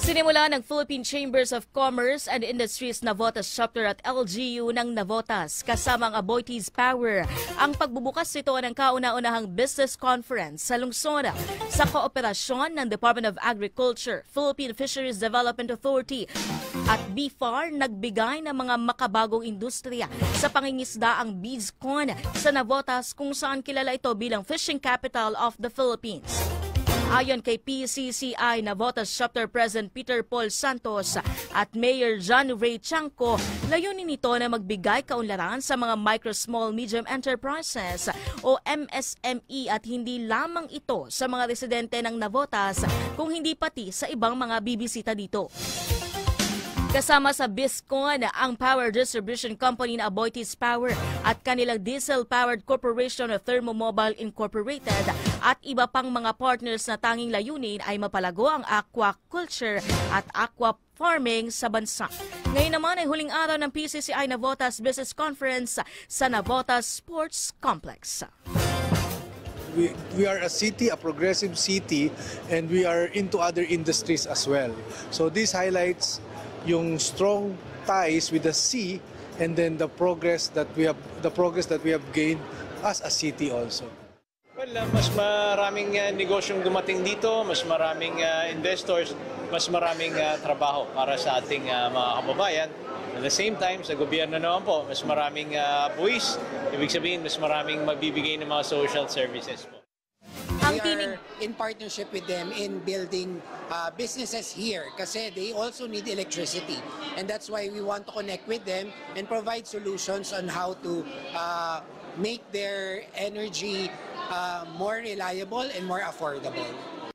Sinimula ng Philippine Chambers of Commerce and Industries Navotas Chapter at LGU ng Navotas kasama ang Aboitiz Power ang pagbubukas nito ng kauna-unahang business conference sa lungsod sa kooperasyon ng Department of Agriculture, Philippine Fisheries Development Authority at BFAR nagbigay ng mga makabagong industriya sa pangingisdaang BizCon sa Navotas kung saan kilala ito bilang Fishing Capital of the Philippines. Ayon kay PCCI Navotas Chapter President Peter Paul Santos at Mayor John Ray Chanco, layunin nito na magbigay kaunlaran sa mga micro, small, medium enterprises o MSME at hindi lamang ito sa mga residente ng Navotas kung hindi pati sa ibang mga bibisita dito. Kasama sa BizCon ang Power Distribution Company na Aboitiz Power at kanilang diesel-powered corporation na Thermomobile Incorporated at iba pang mga partners na tanging layunin ay mapalago ang aquaculture at aqua farming sa bansa. Ngayon naman ay huling araw ng PCCI Navotas Business Conference sa Navotas Sports Complex. We are a city, a progressive city, and we are into other industries as well. So this highlights yung strong ties with the sea and then the progress that we have gained as a city also. Well, mas maraming negosyong dumating dito, mas maraming investors, mas maraming trabaho para sa ating mga kababayan. At the same time, sa gobyerno naman po, mas maraming buwis. Ibig sabihin, mas maraming magbibigay ng mga social services po. We are in partnership with them in building businesses here kasi they also need electricity. And that's why we want to connect with them and provide solutions on how to make their energy more reliable and more affordable.